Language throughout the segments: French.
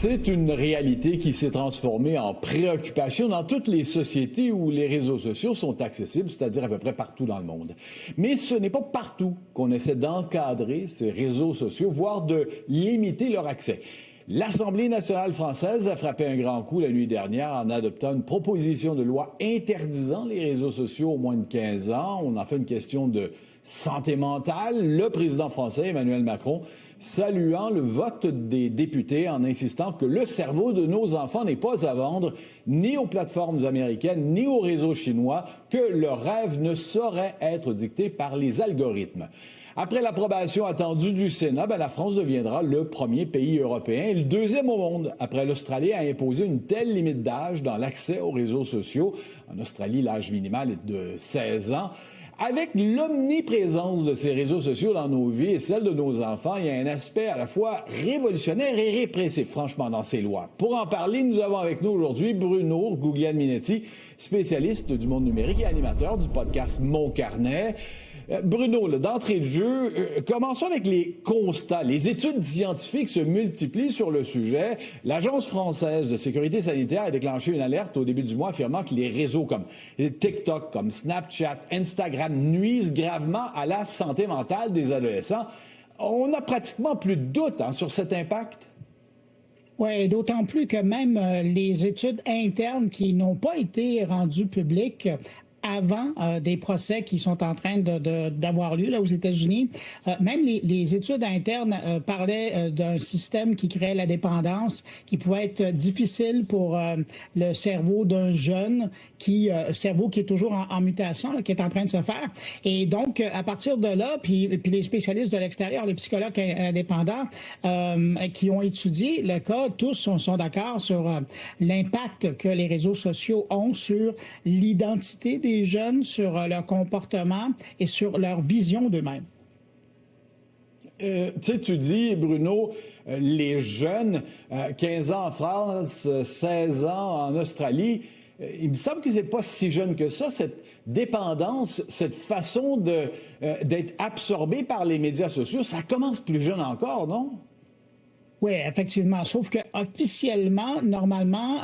C'est une réalité qui s'est transformée en préoccupation dans toutes les sociétés où les réseaux sociaux sont accessibles, c'est-à-dire à peu près partout dans le monde. Mais ce n'est pas partout qu'on essaie d'encadrer ces réseaux sociaux, voire de limiter leur accès. L'Assemblée nationale française a frappé un grand coup la nuit dernière en adoptant une proposition de loi interdisant les réseaux sociaux aux moins de 15 ans. On en fait une question de santé mentale. Le président français, Emmanuel Macron, saluant le vote des députés en insistant que le cerveau de nos enfants n'est pas à vendre ni aux plateformes américaines ni aux réseaux chinois, que leur rêve ne saurait être dicté par les algorithmes. Après l'approbation attendue du Sénat, la France deviendra le premier pays européen et le deuxième au monde, après l'Australie, à imposer une telle limite d'âge dans l'accès aux réseaux sociaux. En Australie, l'âge minimal est de 16 ans. Avec l'omniprésence de ces réseaux sociaux dans nos vies et celle de nos enfants, il y a un aspect à la fois révolutionnaire et répressif, franchement, dans ces lois. Pour en parler, nous avons avec nous aujourd'hui Bruno Guglielminetti, spécialiste du monde numérique et animateur du podcast Mon Carnet. Bruno, d'entrée de jeu, commençons avec les constats. Les études scientifiques se multiplient sur le sujet. L'Agence française de sécurité sanitaire a déclenché une alerte au début du mois affirmant que les réseaux comme TikTok, comme Snapchat, Instagram nuisent gravement à la santé mentale des adolescents. On n'a pratiquement plus de doute sur cet impact. Oui, d'autant plus que même les études internes qui n'ont pas été rendues publiques avant des procès qui sont en train d'avoir lieu là aux États-Unis. Même les études internes parlaient d'un système qui créait la dépendance, qui pouvait être difficile pour le cerveau d'un jeune, cerveau qui est toujours en mutation, là, qui est en train de se faire. Et donc, à partir de là, puis les spécialistes de l'extérieur, les psychologues indépendants qui ont étudié le cas, tous sont d'accord sur l'impact que les réseaux sociaux ont sur l'identité des jeunes, sur leur comportement et sur leur vision d'eux-mêmes. Tu dis, Bruno, les jeunes, 15 ans en France, 16 ans en Australie, il me semble que c'est pas si jeune que ça, cette dépendance, cette façon d'être absorbé par les médias sociaux, ça commence plus jeune encore, non? Oui, effectivement. Sauf que officiellement, normalement,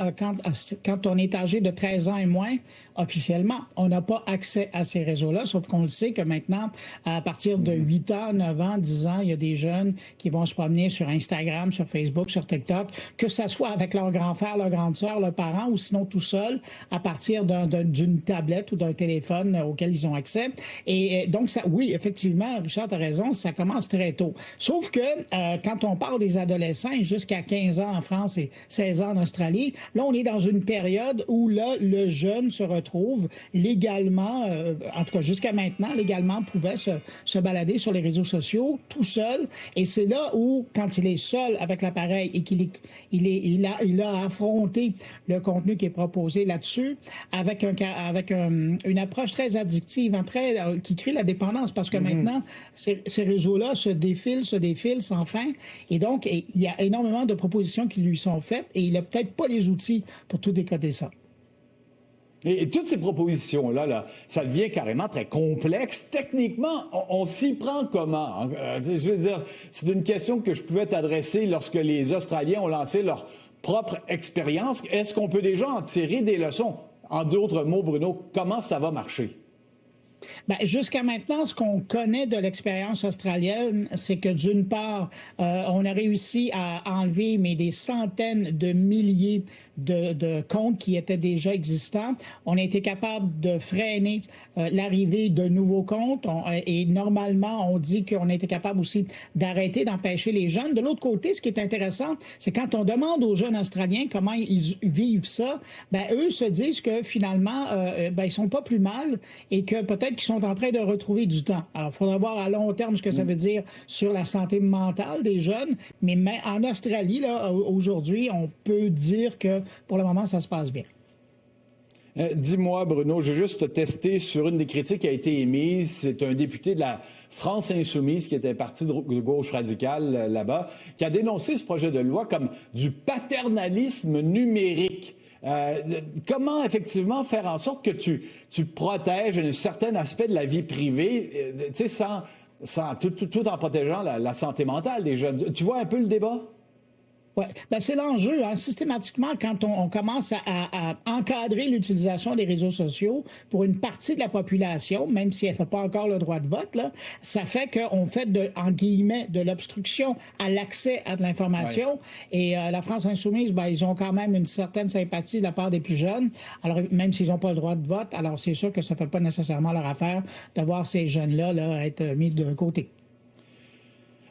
quand on est âgé de 13 ans et moins, officiellement, on n'a pas accès à ces réseaux-là, sauf qu'on le sait que maintenant, à partir de 8 ans, 9 ans, 10 ans, il y a des jeunes qui vont se promener sur Instagram, sur Facebook, sur TikTok, que ça soit avec leur grand frère, leur grande sœur, leurs parents, ou sinon tout seul, à partir d'une tablette ou d'un téléphone auquel ils ont accès. Et donc, ça, oui, effectivement, Richard, tu as raison, ça commence très tôt. Sauf que quand on parle des adolescents jusqu'à 15 ans en France et 16 ans en Australie, là, on est dans une période où là, le jeune se retrouve légalement, en tout cas jusqu'à maintenant, légalement pouvait se balader sur les réseaux sociaux tout seul. Et c'est là où, quand il est seul avec l'appareil et qu'il a affronté le contenu qui est proposé là-dessus, avec une approche très addictive, qui crée la dépendance, parce que maintenant, ces réseaux-là se défilent sans fin. Et donc, il y a énormément de propositions qui lui sont faites et il n'a peut-être pas les outils pour tout décoder ça. Et toutes ces propositions-là, ça devient carrément très complexe. Techniquement, on s'y prend comment? Je veux dire, c'est une question que je pouvais t'adresser lorsque les Australiens ont lancé leur propre expérience. Est-ce qu'on peut déjà en tirer des leçons? En d'autres mots, Bruno, comment ça va marcher? Jusqu'à maintenant, ce qu'on connaît de l'expérience australienne, c'est que d'une part, on a réussi à enlever des centaines de milliers de comptes qui étaient déjà existants. On a été capable de freiner l'arrivée de nouveaux comptes et normalement, on dit qu'on a été capable aussi d'arrêter, d'empêcher les jeunes. De l'autre côté, ce qui est intéressant, c'est quand on demande aux jeunes Australiens comment ils vivent ça, eux se disent que finalement, ils sont pas plus mal et que peut-être qu'ils sont en train de retrouver du temps. Alors, il faudra voir à long terme ce que ça veut dire sur la santé mentale des jeunes, mais en Australie, là, aujourd'hui, on peut dire que pour le moment, ça se passe bien. Dis-moi, Bruno, j'ai juste testé sur une des critiques qui a été émise. C'est un député de la France insoumise, qui était parti de gauche radicale là-bas, qui a dénoncé ce projet de loi comme du paternalisme numérique. Comment effectivement faire en sorte que tu protèges un certain aspect de la vie privée, tout en protégeant la santé mentale des jeunes? Tu vois un peu le débat? Ouais. Ben, c'est l'enjeu. Hein. Systématiquement, quand on commence à encadrer l'utilisation des réseaux sociaux pour une partie de la population, même si elle n'a pas encore le droit de vote, là, ça fait qu'on fait, en guillemets, de l'obstruction à l'accès à de l'information. Ouais. Et la France insoumise, ben, ils ont quand même une certaine sympathie de la part des plus jeunes. Alors, même s'ils n'ont pas le droit de vote, alors c'est sûr que ça ne fait pas nécessairement leur affaire de voir ces jeunes-là là, être mis de côté.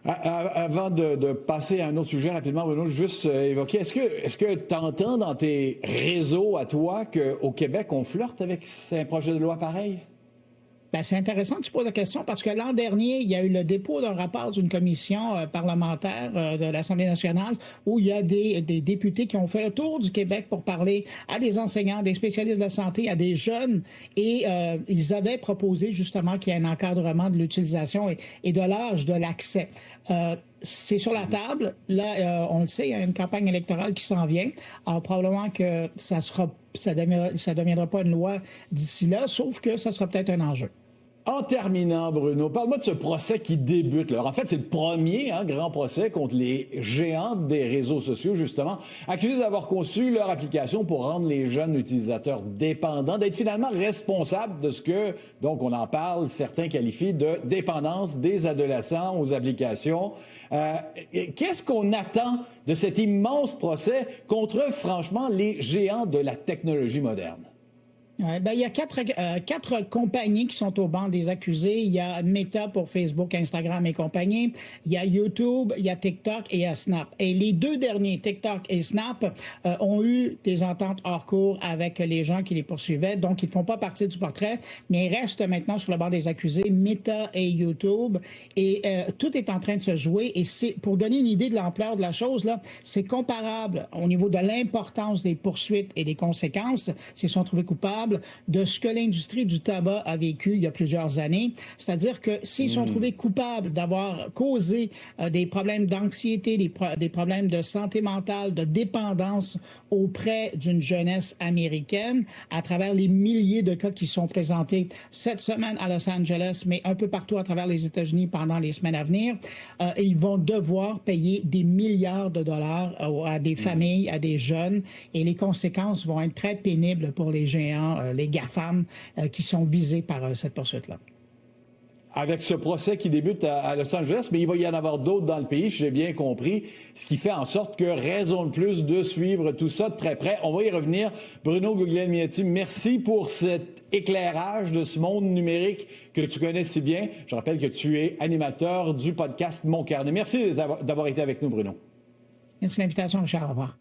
Avant de passer à un autre sujet rapidement, Bruno, juste évoquer, est-ce que tu entends dans tes réseaux à toi qu'au Québec, on flirte avec un projet de loi pareil? Bien, c'est intéressant que tu poses la question parce que l'an dernier, il y a eu le dépôt d'un rapport d'une commission parlementaire de l'Assemblée nationale où il y a des députés qui ont fait le tour du Québec pour parler à des enseignants, des spécialistes de la santé, à des jeunes et ils avaient proposé justement qu'il y ait un encadrement de l'utilisation et de l'âge de l'accès. C'est sur la table. Là, on le sait, il y a une campagne électorale qui s'en vient. Alors, probablement que ça deviendra pas une loi d'ici là, sauf que ça sera peut-être un enjeu. En terminant, Bruno, parle-moi de ce procès qui débute. En fait, c'est le premier grand procès contre les géants des réseaux sociaux, justement, accusés d'avoir conçu leur application pour rendre les jeunes utilisateurs dépendants, d'être finalement responsables de ce que, donc on en parle, certains qualifient de dépendance des adolescents aux applications. Qu'est-ce qu'on attend de cet immense procès contre, franchement, les géants de la technologie moderne? Ben, il y a quatre compagnies qui sont au banc des accusés. Il y a Meta pour Facebook, Instagram et compagnie. Il y a YouTube, il y a TikTok et il y a Snap. Et les deux derniers, TikTok et Snap, ont eu des ententes hors cours avec les gens qui les poursuivaient. Donc, ils ne font pas partie du portrait, mais ils restent maintenant sur le banc des accusés, Meta et YouTube. Et tout est en train de se jouer. Et c'est pour donner une idée de l'ampleur de la chose, là, c'est comparable au niveau de l'importance des poursuites et des conséquences s'ils sont trouvés coupables de ce que l'industrie du tabac a vécu il y a plusieurs années. C'est-à-dire que s'ils sont trouvés coupables d'avoir causé des problèmes d'anxiété, des problèmes de santé mentale, de dépendance auprès d'une jeunesse américaine, à travers les milliers de cas qui sont présentés cette semaine à Los Angeles, mais un peu partout à travers les États-Unis pendant les semaines à venir, et ils vont devoir payer des milliards de dollars à des familles, à des jeunes, et les conséquences vont être très pénibles pour les géants, les GAFAM qui sont visés par cette poursuite-là. Avec ce procès qui débute à Los Angeles, mais il va y en avoir d'autres dans le pays, si j'ai bien compris, ce qui fait en sorte que raison de plus de suivre tout ça de très près. On va y revenir. Bruno Guglielminetti, merci pour cet éclairage de ce monde numérique que tu connais si bien. Je rappelle que tu es animateur du podcast Mon Carnet. Merci d'avoir été avec nous, Bruno. Merci de l'invitation, Richard. Au revoir.